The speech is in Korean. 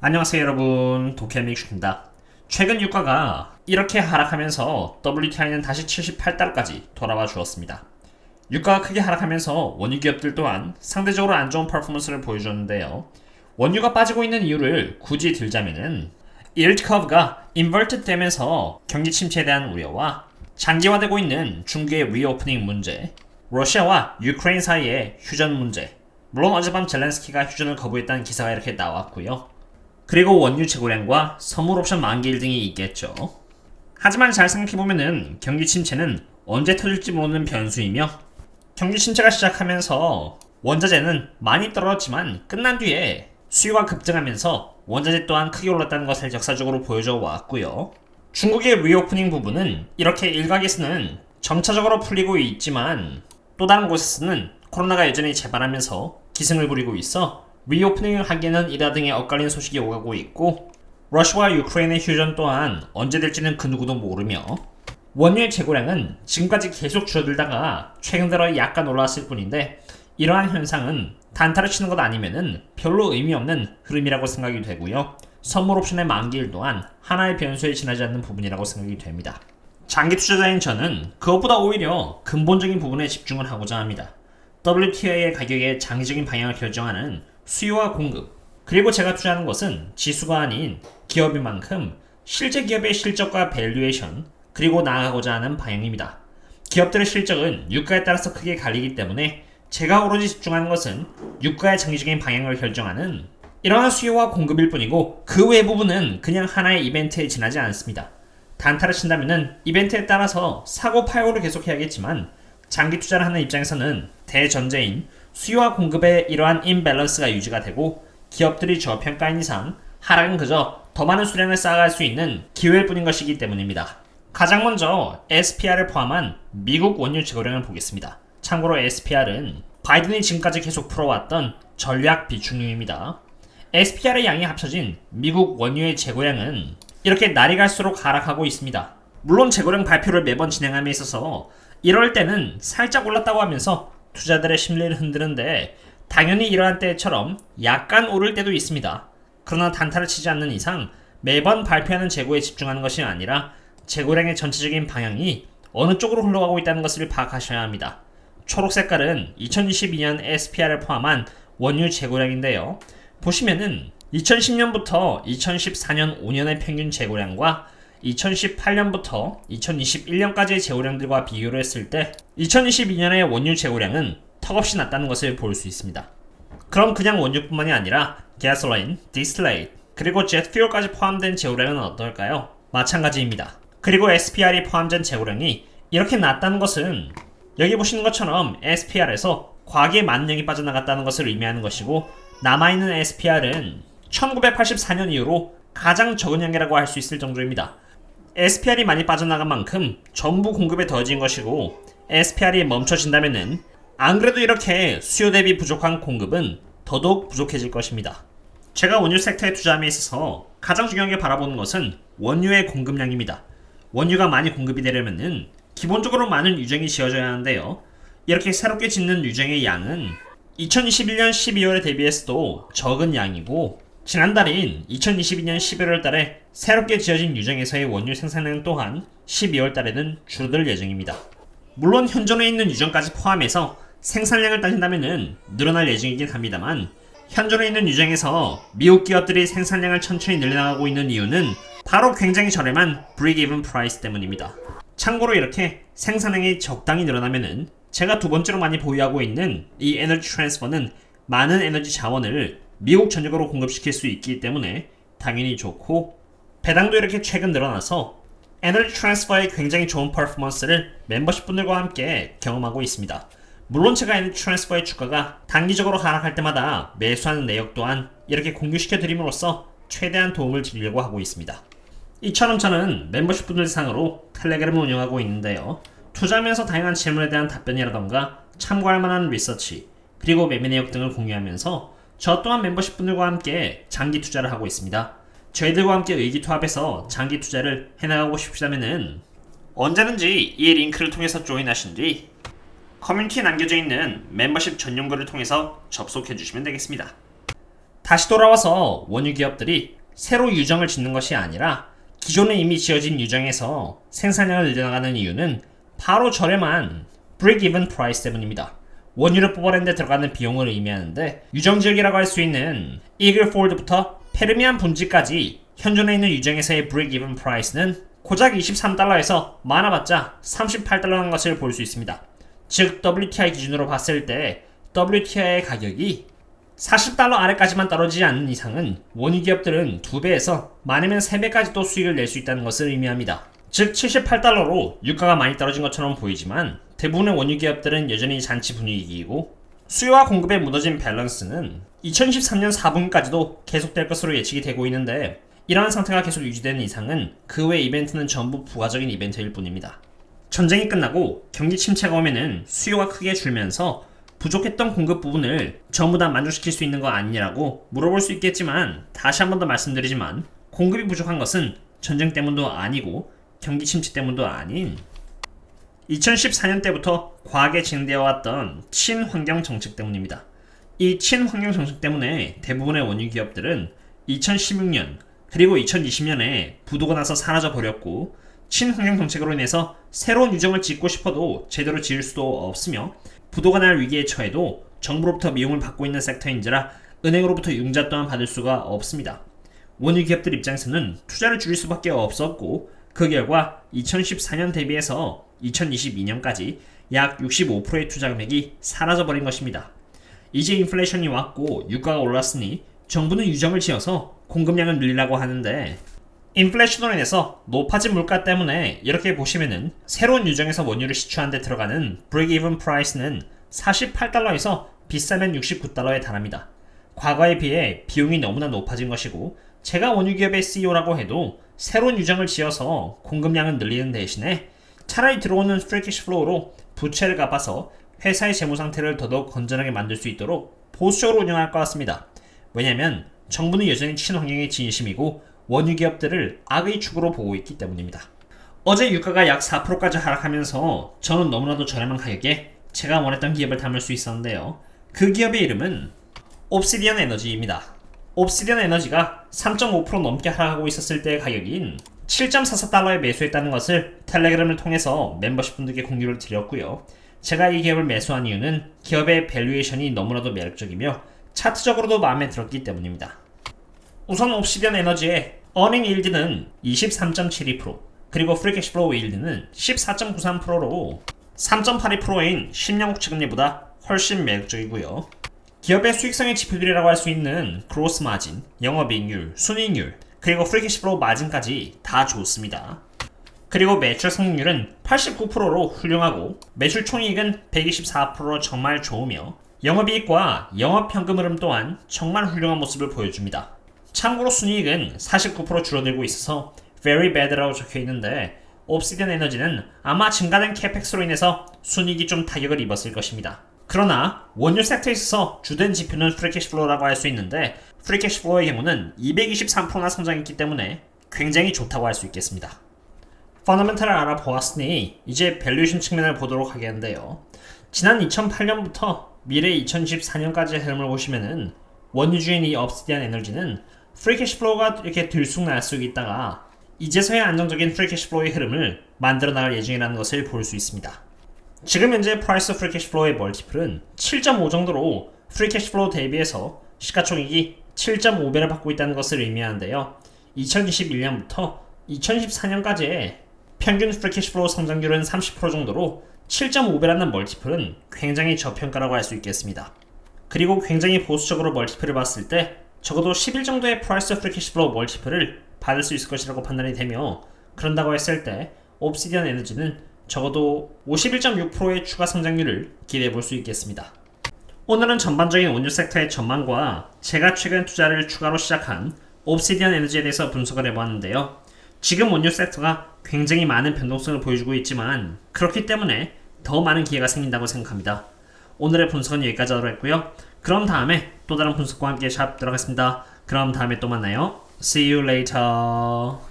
안녕하세요 여러분, 도케믹입니다. 최근 유가가 이렇게 하락하면서 WTI는 다시 78달러까지 돌아와 주었습니다. 유가가 크게 하락하면서 원유 기업들 또한 상대적으로 안 좋은 퍼포먼스를 보여줬는데요. 원유가 빠지고 있는 이유를 굳이 들자면은 yield curve가 inverted 되면서 경기 침체에 대한 우려와 장기화되고 있는 중국의 리오프닝 문제, 러시아와 유크레인 사이의 휴전 문제, 물론 어젯밤 젤렌스키가 휴전을 거부했다는 기사가 이렇게 나왔고요. 그리고 원유 재고량과 선물 옵션 만기일 등이 있겠죠. 하지만 잘 생각해보면은 경기 침체는 언제 터질지 모르는 변수이며 경기 침체가 시작하면서 원자재는 많이 떨어졌지만 끝난 뒤에 수요가 급증하면서 원자재 또한 크게 올랐다는 것을 역사적으로 보여줘 왔고요. 중국의 리오프닝 부분은 이렇게 일각에서는 점차적으로 풀리고 있지만 또 다른 곳에서는 코로나가 여전히 재발하면서 기승을 부리고 있어 리오프닝을 하기에는 이다 등의 엇갈린 소식이 오가고 있고 러시아와 유크레인의 휴전 또한 언제 될지는 그 누구도 모르며 원유의 재고량은 지금까지 계속 줄어들다가 최근 들어 약간 올라왔을 뿐인데 이러한 현상은 단타를 치는 것 아니면은 별로 의미 없는 흐름이라고 생각이 되고요. 선물 옵션의 만기일 또한 하나의 변수에 지나지 않는 부분이라고 생각이 됩니다. 장기 투자자인 저는 그것보다 오히려 근본적인 부분에 집중을 하고자 합니다. WTI의 가격의 장기적인 방향을 결정하는 수요와 공급, 그리고 제가 투자하는 것은 지수가 아닌 기업인 만큼 실제 기업의 실적과 밸류에이션, 그리고 나아가고자 하는 방향입니다. 기업들의 실적은 유가에 따라서 크게 갈리기 때문에 제가 오로지 집중하는 것은 유가의 장기적인 방향을 결정하는 이러한 수요와 공급일 뿐이고 그 외 부분은 그냥 하나의 이벤트에 지나지 않습니다. 단타를 친다면 이벤트에 따라서 사고 팔고를 계속해야겠지만 장기 투자를 하는 입장에서는 대전제인 수요와 공급의 이러한 임밸런스가 유지가 되고 기업들이 저평가인 이상 하락은 그저 더 많은 수량을 쌓아갈 수 있는 기회일 뿐인 것이기 때문입니다. 가장 먼저 SPR을 포함한 미국 원유 재고량을 보겠습니다. 참고로 SPR은 바이든이 지금까지 계속 풀어왔던 전략 비축률입니다. SPR의 양이 합쳐진 미국 원유의 재고량은 이렇게 날이 갈수록 하락하고 있습니다. 물론 재고량 발표를 매번 진행함에 있어서 이럴 때는 살짝 올랐다고 하면서 투자들의 심리를 흔드는데 당연히 이러한 때처럼 약간 오를 때도 있습니다. 그러나 단타를 치지 않는 이상 매번 발표하는 재고에 집중하는 것이 아니라 재고량의 전체적인 방향이 어느 쪽으로 흘러가고 있다는 것을 파악하셔야 합니다. 초록 색깔은 2022년 SPR을 포함한 원유 재고량인데요. 보시면은 2010년부터 2014년 5년의 평균 재고량과 2018년부터 2021년까지의 재고량들과 비교를 했을 때 2022년의 원유 재고량은 턱없이 낮다는 것을 볼 수 있습니다. 그럼 그냥 원유뿐만이 아니라 가솔린, 디스틸레이트, 그리고 제트퓨얼까지 포함된 재고량은 어떨까요? 마찬가지입니다. 그리고 SPR이 포함된 재고량이 이렇게 낮다는 것은 여기 보시는 것처럼 SPR에서 과기의 만량이 빠져나갔다는 것을 의미하는 것이고 남아있는 SPR은 1984년 이후로 가장 적은 양이라고 할 수 있을 정도입니다. SPR이 많이 빠져나간 만큼 전부 공급에 더해진 것이고 SPR이 멈춰진다면은 안 그래도 이렇게 수요 대비 부족한 공급은 더더욱 부족해질 것입니다. 제가 원유 섹터에 투자함에 있어서 가장 중요하게 바라보는 것은 원유의 공급량입니다. 원유가 많이 공급이 되려면은 기본적으로 많은 유정이 지어져야 하는데요. 이렇게 새롭게 짓는 유정의 양은 2021년 12월에 대비해서도 적은 양이고 지난달인 2022년 11월 달에 새롭게 지어진 유정에서의 원유 생산량 또한 12월 달에는 줄어들 예정입니다. 물론 현존에 있는 유정까지 포함해서 생산량을 따진다면 늘어날 예정이긴 합니다만 현존에 있는 유정에서 미국 기업들이 생산량을 천천히 늘려나가고 있는 이유는 바로 굉장히 저렴한 break-even price 때문입니다. 참고로 이렇게 생산량이 적당히 늘어나면 제가 두 번째로 많이 보유하고 있는 이 에너지 트랜스퍼는 많은 에너지 자원을 미국 전역으로 공급시킬 수 있기 때문에 당연히 좋고 배당도 이렇게 최근 늘어나서 에너지 트랜스퍼의 굉장히 좋은 퍼포먼스를 멤버십 분들과 함께 경험하고 있습니다. 물론 제가 에너지 트랜스퍼의 주가가 단기적으로 하락할 때마다 매수하는 내역 또한 이렇게 공유시켜 드림으로써 최대한 도움을 드리려고 하고 있습니다. 이처럼 저는 멤버십 분들 상으로 텔레그램을 운영하고 있는데요. 투자하면서 다양한 질문에 대한 답변이라던가 참고할 만한 리서치 그리고 매매 내역 등을 공유하면서 저 또한 멤버십 분들과 함께 장기 투자를 하고 있습니다. 저희들과 함께 의기투합해서 장기 투자를 해나가고 싶으시다면 언제든지 이 링크를 통해서 조인하신 뒤 커뮤니티에 남겨져 있는 멤버십 전용 글을 통해서 접속해 주시면 되겠습니다. 다시 돌아와서 원유 기업들이 새로 유정을 짓는 것이 아니라 기존에 이미 지어진 유정에서 생산량을 늘려나가는 이유는 바로 저렴한 break-even price 때문입니다. 원유를 뽑아내는 데 들어가는 비용을 의미하는데 유정 지역이라고 할 수 있는 이글폴드부터 페르미안 분지까지 현존에 있는 유정에서의 break-even price는 고작 23달러에서 많아봤자 38달러라는 것을 볼 수 있습니다. 즉 WTI 기준으로 봤을 때 WTI의 가격이 40달러 아래까지만 떨어지지 않는 이상은 원유 기업들은 2배에서 많으면 3배까지도 수익을 낼 수 있다는 것을 의미합니다. 즉 78달러로 유가가 많이 떨어진 것처럼 보이지만 대부분의 원유 기업들은 여전히 잔치 분위기이고 수요와 공급의 무너진 밸런스는 2023년 4분기까지도 계속될 것으로 예측이 되고 있는데 이러한 상태가 계속 유지되는 이상은 그 외 이벤트는 전부 부가적인 이벤트일 뿐입니다. 전쟁이 끝나고 경기 침체가 오면은 수요가 크게 줄면서 부족했던 공급 부분을 전부 다 만족시킬 수 있는 거 아니냐고 물어볼 수 있겠지만 다시 한 번 더 말씀드리지만 공급이 부족한 것은 전쟁 때문도 아니고 경기 침체 때문도 아닌 2014년 때부터 과하게 진행되어 왔던 친환경 정책 때문입니다. 이 친환경 정책 때문에 대부분의 원유 기업들은 2016년 그리고 2020년에 부도가 나서 사라져 버렸고 친환경 정책으로 인해서 새로운 유정을 짓고 싶어도 제대로 지을 수도 없으며 부도가 날 위기에 처해도 정부로부터 미용을 받고 있는 섹터인지라 은행으로부터 융자 또한 받을 수가 없습니다. 원유 기업들 입장에서는 투자를 줄일 수밖에 없었고 그 결과 2014년 대비해서 2022년까지 약 65%의 투자 금액이 사라져버린 것입니다. 이제 인플레이션이 왔고 유가가 올랐으니 정부는 유정을 지어서 공급량을 늘리려고 하는데 인플레이션으로 인해서 높아진 물가 때문에 이렇게 보시면은 새로운 유정에서 원유를 시추하는 데 들어가는 break-even price는 48달러에서 비싸면 69달러에 달합니다. 과거에 비해 비용이 너무나 높아진 것이고 제가 원유 기업의 CEO라고 해도 새로운 유정을 지어서 공급량을 늘리는 대신에 차라리 들어오는 free cash flow로 부채를 갚아서 회사의 재무 상태를 더더욱 건전하게 만들 수 있도록 보수적으로 운영할 것 같습니다. 왜냐하면 정부는 여전히 친환경에 진심이고 원유 기업들을 악의 축으로 보고 있기 때문입니다. 어제 유가가 약 4%까지 하락하면서 저는 너무나도 저렴한 가격에 제가 원했던 기업을 담을 수 있었는데요. 그 기업의 이름은 옵시디언 에너지입니다. 옵시디언 에너지가 3.5% 넘게 하락하고 있었을 때의 가격인 7.44달러에 매수했다는 것을 텔레그램을 통해서 멤버십 분들께 공유를 드렸고요. 제가 이 기업을 매수한 이유는 기업의 밸류에이션이 너무나도 매력적이며 차트적으로도 마음에 들었기 때문입니다. 우선 옵시디언 에너지의 어닝 일드는 23.72% 그리고 프리 캐시플로우 일드는 14.93%로 3.82%인 10년 국채금리보다 훨씬 매력적이고요. 기업의 수익성의 지표들이라고 할 수 있는 그로스 마진, 영업이익률, 순이익률, 그리고 프리 캐시플로우 마진까지 다 좋습니다. 그리고 매출 성공률은 89%로 훌륭하고 매출 총이익은 124%로 정말 좋으며 영업이익과 영업현금 흐름 또한 정말 훌륭한 모습을 보여줍니다. 참고로 순이익은 49% 줄어들고 있어서 very bad라고 적혀있는데 옵시디언 에너지는 아마 증가된 캐펙스로 인해서 순이익이 좀 타격을 입었을 것입니다. 그러나 원유 섹터에 있어서 주된 지표는 프리 캐시플로우라고 할 수 있는데 프리 캐시플로우의 경우는 223%나 성장했기 때문에 굉장히 좋다고 할 수 있겠습니다. 펀더멘탈을 알아보았으니 이제 밸류에이션 측면을 보도록 하겠는데요. 지난 2008년부터 미래 2014년까지의 흐름을 보시면은 원유주인 이 옵시디언 에너지는 프리 캐시플로우가 이렇게 들쑥날쑥 있다가 이제서야 안정적인 프리 캐시플로우의 흐름을 만들어 나갈 예정이라는 것을 볼 수 있습니다. 지금 현재 프라이스 프리 캐시플로우의 멀티플은 7.5 정도로 프리 캐시플로우 대비해서 시가총액이 7.5배를 받고 있다는 것을 의미하는데요. 2021년부터 2014년까지의 평균 프리 캐시플로우 성장률은 30% 정도로 7.5배라는 멀티플은 굉장히 저평가라고 할 수 있겠습니다. 그리고 굉장히 보수적으로 멀티플을 봤을 때 적어도 11 정도의 프라이스 프리 캐시플로우 멀티플을 받을 수 있을 것이라고 판단이 되며 그런다고 했을 때 옵시디언 에너지는 적어도 51.6%의 추가 성장률을 기대해 볼 수 있겠습니다. 오늘은 전반적인 원유 섹터의 전망과 제가 최근 투자를 추가로 시작한 옵시디언 에너지에 대해서 분석을 해보았는데요. 지금 원유 섹터가 굉장히 많은 변동성을 보여주고 있지만 그렇기 때문에 더 많은 기회가 생긴다고 생각합니다. 오늘의 분석은 여기까지 하도록 했고요. 그럼 다음에 또 다른 분석과 함께 샵 들어가겠습니다. 그럼 다음에 또 만나요. See you later.